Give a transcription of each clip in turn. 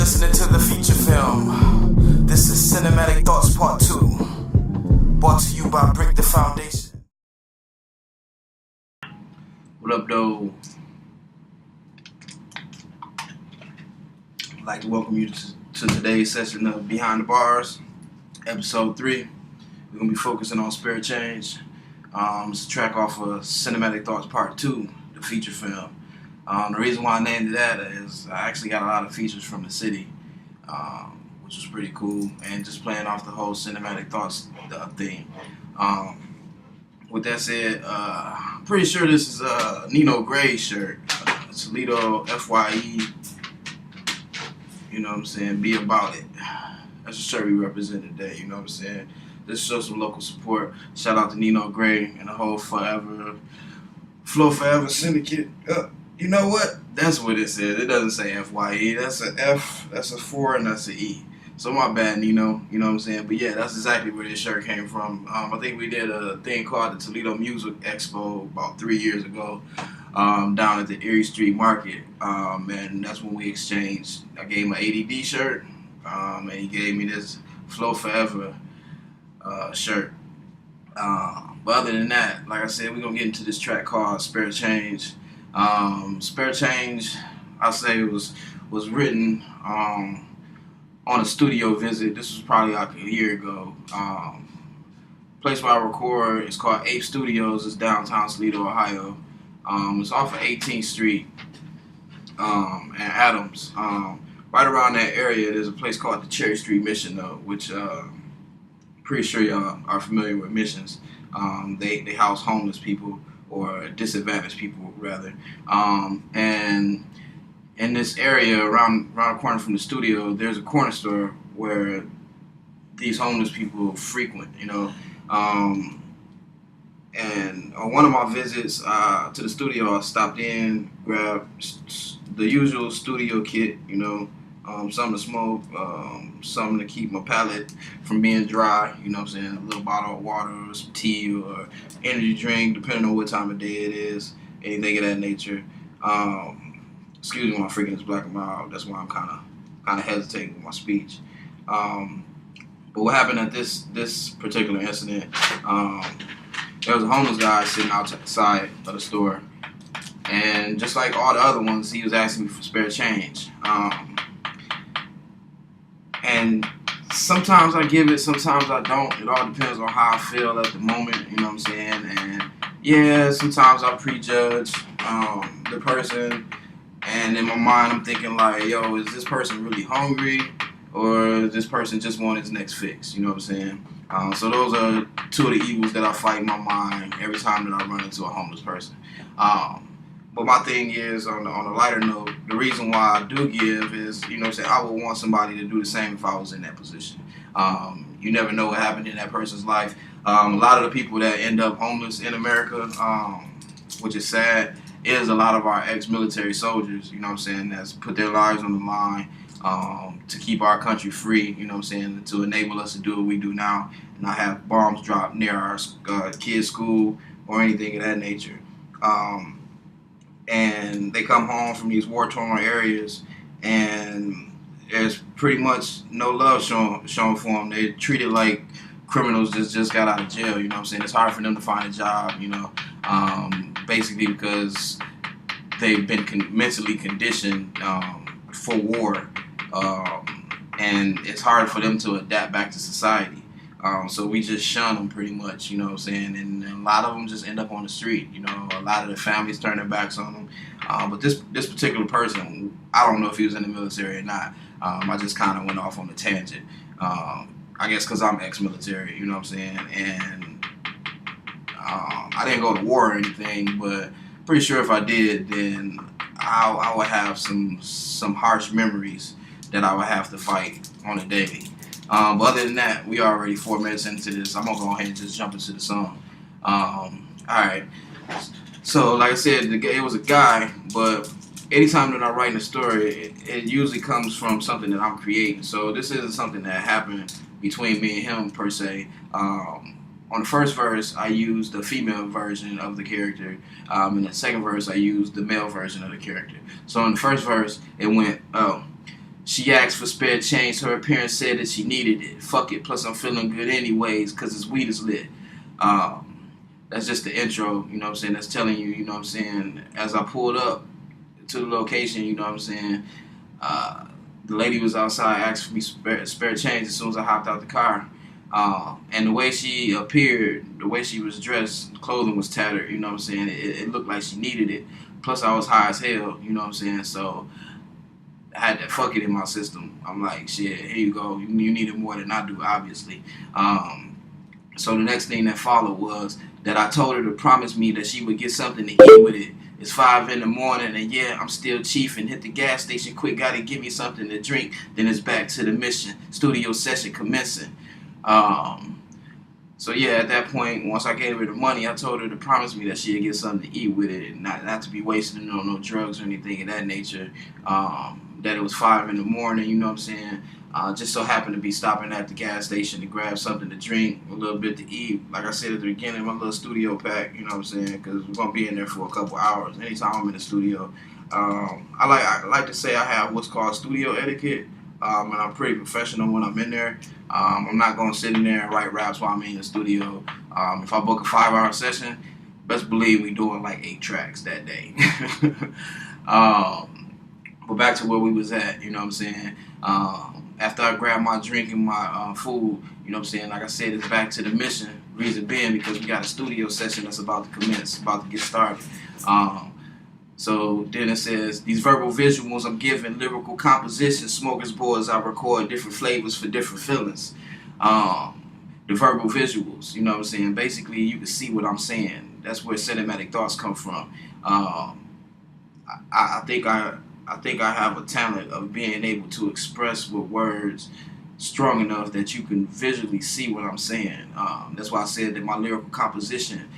listening to the feature film. This is Cinematic Thoughts Part 2, brought to you by Brick the Foundation. What up, though? I'd like to welcome you to today's session of Behind the Bars, Episode 3. We're going to be focusing on Spirit Change. It's a track off of Cinematic Thoughts Part 2, the feature film. The reason why I named it that is I actually got a lot of features from the city, which was pretty cool, and just playing off the whole Cinematic Thoughts theme. With that said, I'm pretty sure this is a Nino Gray's shirt. Toledo FYE, you know what I'm saying, be about it. That's a shirt we represent today, you know what I'm saying. This shows some local support. Shout out to Nino Gray and the whole Flow Forever Syndicate. You know what? That's what it says. It doesn't say FYE. That's an F, that's a 4, and that's an E. So my bad, Nino. You know what I'm saying? But yeah, that's exactly where this shirt came from. I think we did a thing called the Toledo Music Expo about 3 years ago down at the Erie Street Market. And that's when we exchanged. I gave him an ADD shirt, and he gave me this Flow Forever shirt. But other than that, like I said, we're going to get into this track called Spirit Change. Spirit Change, I say, was written on a studio visit. This was probably like a year ago. Place where I record is called Ape Studios. It's downtown Toledo, Ohio. It's off of 18th Street and Adams. Right around that area, there's a place called the Cherry Street Mission, though, which pretty sure y'all are familiar with missions. They house homeless people, or disadvantaged people, rather. And in this area, around the corner from the studio, there's a corner store where these homeless people frequent, you know. And on one of my visits to the studio, I stopped in, grabbed the usual studio kit, you know, something to smoke, something to keep my palate from being dry, you know what I'm saying, a little bottle of water or some tea or energy drink, depending on what time of day it is, anything of that nature. Excuse me, my freaking is black and mild. That's why I'm kind of hesitating with my speech. But what happened at this particular incident, there was a homeless guy sitting outside of the store, and just like all the other ones, he was asking me for spare change. And sometimes I give it, sometimes I don't. It all depends on how I feel at the moment, you know what I'm saying? And yeah, sometimes I prejudge the person, and in my mind I'm thinking like, yo, is this person really hungry, or is this person just want his next fix, you know what I'm saying? So those are two of the evils that I fight in my mind every time that I run into a homeless person. But my thing is, on a lighter note, the reason why I do give is, you know what I'm saying, I would want somebody to do the same if I was in that position. You never know what happened in that person's life. A lot of the people that end up homeless in America, which is sad, is a lot of our ex-military soldiers, you know what I'm saying, that's put their lives on the line to keep our country free, you know what I'm saying, to enable us to do what we do now, and not have bombs dropped near our kids' school or anything of that nature. And they come home from these war-torn areas, and there's pretty much no love shown for them. They're treated like criminals just got out of jail, you know what I'm saying? It's hard for them to find a job, you know, basically because they've been mentally conditioned for war, and it's hard for them to adapt back to society. So we just shun them pretty much, you know what I'm saying? And a lot of them just end up on the street, you know. A lot of the families turn their backs on them. But this particular person, I don't know if he was in the military or not. I just kind of went off on a tangent. I guess because I'm ex-military, you know what I'm saying? And I didn't go to war or anything, but pretty sure if I did, then I would have some harsh memories that I would have to fight on a daily. But other than that, we are already 4 minutes into this. I'm going to go ahead and just jump into the song. Alright. So, like I said, it was a guy, but anytime that I'm writing a story, it usually comes from something that I'm creating. So this isn't something that happened between me and him, per se. On the first verse, I used the female version of the character. In the second verse, I used the male version of the character. So in the first verse, it went, oh, She asked for spare change, her parents said that she needed it. Fuck it, plus I'm feeling good anyways, cause his weed is lit. That's just the intro, you know what I'm saying? That's telling you, you know what I'm saying? As I pulled up to the location, you know what I'm saying? The lady was outside, asked for me spare change as soon as I hopped out the car. And the way she appeared, the way she was dressed, clothing was tattered, you know what I'm saying? It looked like she needed it. Plus I was high as hell, you know what I'm saying? So I had that fuck it in my system. I'm like, shit, here you go. You need it more than I do, obviously. So the next thing that followed was that I told her to promise me that she would get something to eat with it. It's 5 in the morning and yeah, I'm still chiefing. Hit the gas station quick, gotta give me something to drink. Then it's back to the mission. Studio session commencing. So yeah, at that point, once I gave her the money, I told her to promise me that she'd get something to eat with it, and not to be wasting on no drugs or anything of that nature. That it was 5 in the morning, you know what I'm saying? Just so happened to be stopping at the gas station to grab something to drink, a little bit to eat. Like I said at the beginning, my little studio pack, you know what I'm saying? Because we're gonna be in there for a couple hours. Anytime I'm in the studio, I like to say I have what's called studio etiquette, and I'm pretty professional when I'm in there. I'm not gonna sit in there and write raps while I'm in the studio. If I book a 5-hour session, best believe we doing like 8 tracks that day. But back to where we was at, you know what I'm saying? After I grabbed my drink and my food, you know what I'm saying? Like I said, it's back to the mission. Reason being because we got a studio session that's about to commence, about to get started. So then it says, these verbal visuals I'm giving, lyrical compositions, smorgasbords I record, different flavors for different feelings. The verbal visuals, you know what I'm saying? Basically, you can see what I'm saying. That's where cinematic thoughts come from. I think I have a talent of being able to express with words strong enough that you can visually see what I'm saying. That's why I said that my lyrical composition,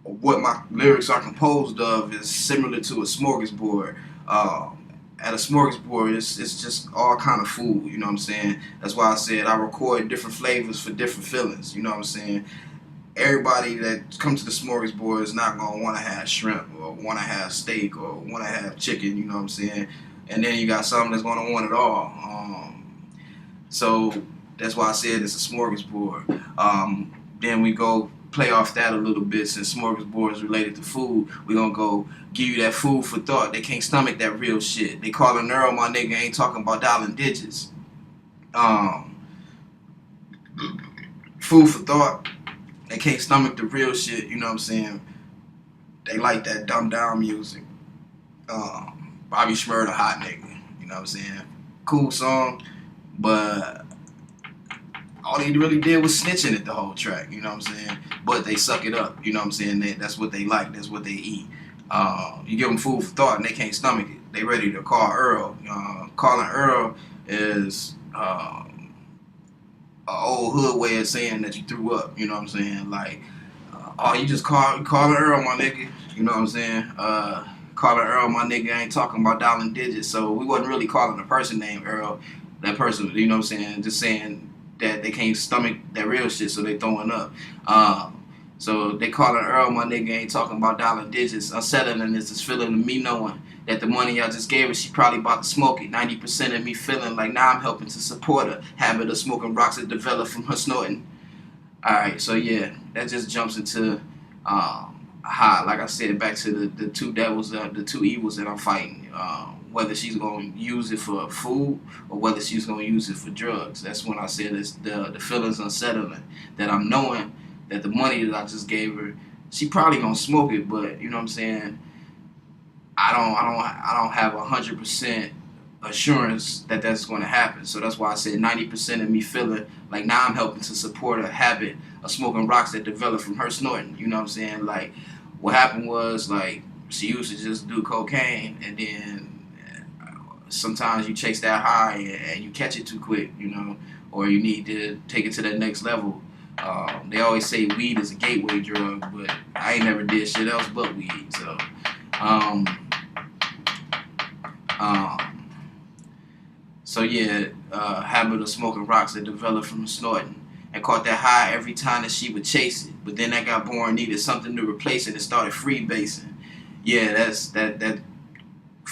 what my lyrics are composed of, is similar to a smorgasbord. At a smorgasbord, it's just all kind of food, you know what I'm saying? That's why I said I record different flavors for different feelings, you know what I'm saying? Everybody that comes to the smorgasbord is not going to want to have shrimp or want to have steak or want to have chicken, you know what I'm saying? And then you got some that's going to want it all. So that's why I said it's a smorgasbord. Then we go play off that a little bit. Since smorgasbord is related to food, we're going to go give you that food for thought. They can't stomach that real shit. They call a neural, my nigga, ain't talking about dialing digits. Food for thought. They can't stomach the real shit, you know what I'm saying? They like that dumbed down music. Bobby Shmurda, hot nigga, you know what I'm saying? Cool song, but all he really did was snitching at the whole track, you know what I'm saying? But they suck it up, you know what I'm saying? That's what they like, that's what they eat. You give them food for thought and they can't stomach it. They ready to call Earl. Calling Earl is an old hood way of saying that you threw up, you know what I'm saying? Like, oh, you just calling Earl, my nigga, you know what I'm saying? Calling Earl, my nigga, ain't talking about dialing digits. So we wasn't really calling a person named Earl. That person, you know what I'm saying? Just saying that they can't stomach that real shit, so they throwing up. So they calling Earl, my nigga, ain't talking about dialing digits. Unsettling is this feeling of me knowing that the money I just gave her, she probably about to smoke it. 90% of me feeling like now I'm helping to support her. Habit of smoking rocks that developed from her snorting. Alright, so yeah, that just jumps into how, like I said, back to the two devils, the two evils that I'm fighting. Whether she's going to use it for food or whether she's going to use it for drugs. That's when I said it's the feelings unsettling. That I'm knowing that the money that I just gave her, she probably going to smoke it, but you know what I'm saying? I don't have 100% assurance that that's going to happen. So that's why I said 90% of me feeling like now I'm helping to support a habit of smoking rocks that developed from her snorting. You know what I'm saying? Like, what happened was, like, she used to just do cocaine, and then sometimes you chase that high and you catch it too quick, you know, or you need to take it to that next level. They always say weed is a gateway drug, but I ain't never did shit else but weed. So yeah, habit of smoking rocks that developed from snorting, and caught that high every time that she would chase it. But then that got boring, needed something to replace it, and started freebasing. Yeah, that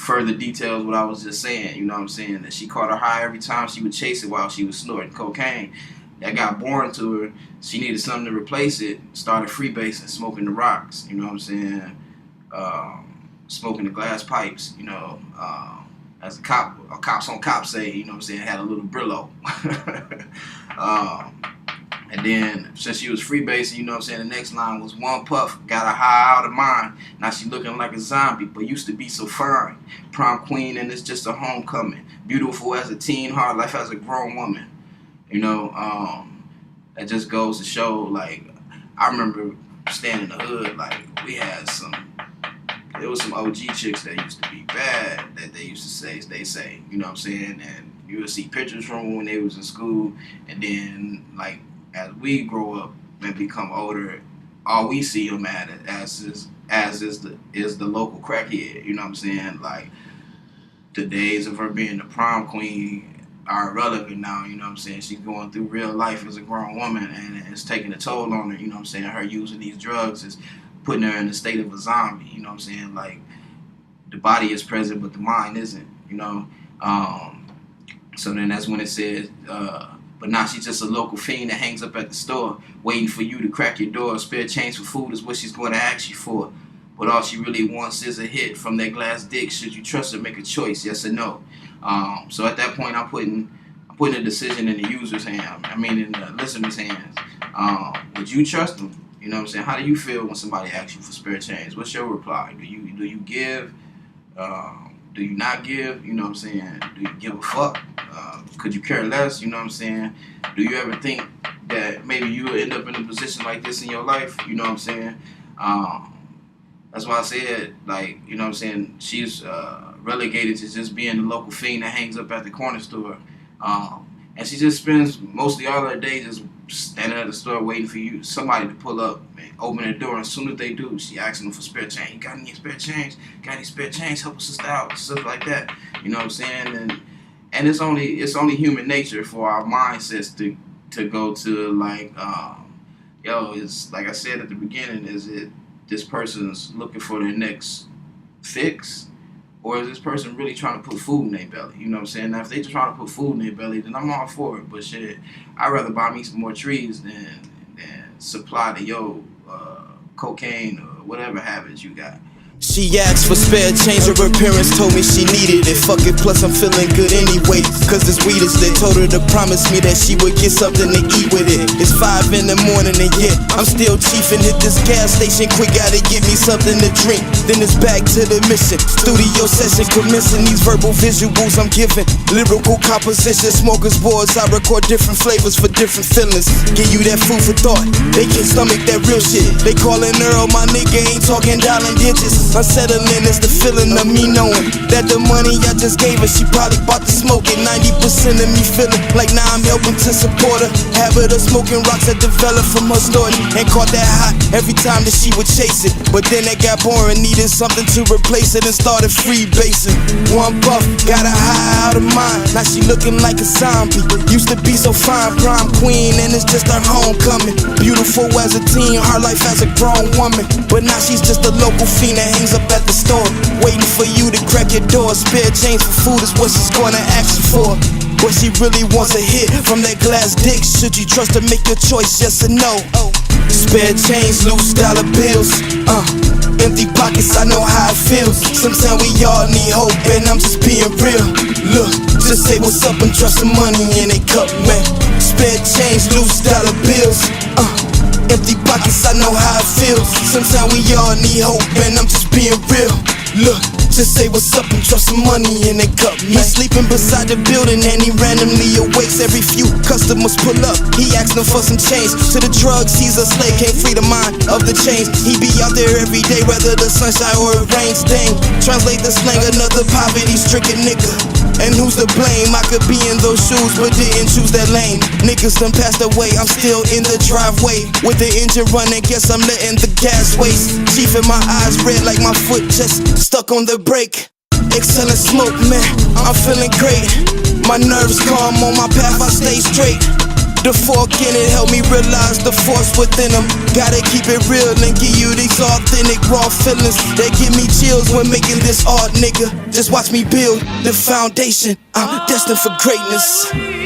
further details what I was just saying. You know what I'm saying? That she caught her high every time she would chase it while she was snorting cocaine. That got boring to her. She needed something to replace it. Started freebasing, smoking the rocks. You know what I'm saying? Smoking the glass pipes. You know, as a cops on cops say. You know what I'm saying? Had a little Brillo. And then since she was freebasing, you know what I'm saying, the next line was one puff, got her high out of mind. Now she looking like a zombie, but used to be so fine. Prom queen and it's just a homecoming. Beautiful as a teen, hard life as a grown woman. You know, that just goes to show, like, I remember staying in the hood, like, there was some OG chicks that used to be bad that they used to say, you know what I'm saying? And you would see pictures from when they was in school, and then, like, as we grow up and become older, all we see them as is the local crackhead. You know what I'm saying? Like, the days of her being the prom queen are irrelevant now. You know what I'm saying? She's going through real life as a grown woman, and it's taking a toll on her. You know what I'm saying? Her using these drugs is putting her in the state of a zombie. You know what I'm saying? Like, the body is present, but the mind isn't. You know. So then that's when it says. But now she's just a local fiend that hangs up at the store, waiting for you to crack your door. Spare change for food is what she's going to ask you for. But all she really wants is a hit from that glass dick. Should you trust her, make a choice, yes or no. So at that point, I'm putting a decision in the user's hand. I mean, in the listener's hands. Would you trust them? You know what I'm saying? How do you feel when somebody asks you for spare change? What's your reply? Do you give? Do you not give? You know what I'm saying? Do you give a fuck? Could you care less? You know what I'm saying? Do you ever think that maybe you will end up in a position like this in your life? You know what I'm saying? That's why I said, like, you know what I'm saying, she's relegated to just being the local fiend that hangs up at the corner store. And she just spends mostly all her day just standing at the store waiting for somebody to pull up and open the door. And as soon as they do, she asks them for spare change. You got any spare change? Got any spare change? Help a sister out, stuff like that. You know what I'm saying? And it's only human nature for our mindsets to go to, like, it's like I said at the beginning, is it this person's looking for their next fix, or is this person really trying to put food in their belly? You know what I'm saying? Now, if they just trying to put food in their belly, then I'm all for it. But shit, I'd rather buy me some more trees than supply the cocaine or whatever habits you got. She asked for spare change, her parents told me she needed it. Fuck it, plus I'm feeling good anyway, cause this weed is lit. Told her to promise me that she would get something to eat with it. It's 5 in the morning and yet I'm still chiefing. Hit this gas station quick, gotta get me something to drink. Then it's back to the mission. Studio session commencing, these verbal visuals I'm giving. Lyrical composition, smokers boards, I record different flavors for different feelings. Give you that food for thought, they can stomach that real shit. They callin' Earl, my nigga ain't talking dollar digits. Unsettling is the feeling of me knowing that the money I just gave her, she probably bought to smoke it. 90% of me feeling like now I'm helping to support her. Habit of smoking rocks that developed from her story, and caught that hot every time that she would chase it. But then that got boring, needed something to replace it, and started freebasing. One puff, got her high out of mind. Now she looking like a zombie. Used to be so fine, prom queen, and it's just her homecoming. Beautiful as a teen, hard life as a grown woman. But now she's just a local fiend that hangs up at the store, waiting for you to crack your door. Spare change for food is what she's gonna ask you for. But she really wants a hit from that glass dick. Should you trust her, make your choice, yes or no. Spare change, loose dollar bills, empty pockets, I know how it feels. Sometimes we all need hope, and I'm just being real. Look, just say what's up and trust the money in a cup, man. Spare change, loose dollar bills, empty pockets, I know how it feels. Sometimes we all need hope, and I'm just being real. Look, just say what's up and trust some money in a cup, man. He's sleeping beside the building and he randomly awakes. Every few customers pull up, he asks them for some change. To the drugs, he's a slave, can't free the mind of the chains. He be out there every day, whether the sunshine or it rains. Dang, translate the slang, another poverty-stricken nigga. And who's to blame? I could be in those shoes, but didn't choose that lane. Niggas done passed away, I'm still in the driveway with the engine running, guess I'm letting the gas waste. Chief in my eyes red like my foot just stuck on the brake. Exhaling smoke, man, I'm feeling great. My nerves calm, on my path I stay straight. The fork in it helped me realize the force within them. Gotta keep it real and give you these authentic raw feelings that give me chills when making this art, nigga. Just watch me build the foundation. I'm destined for greatness.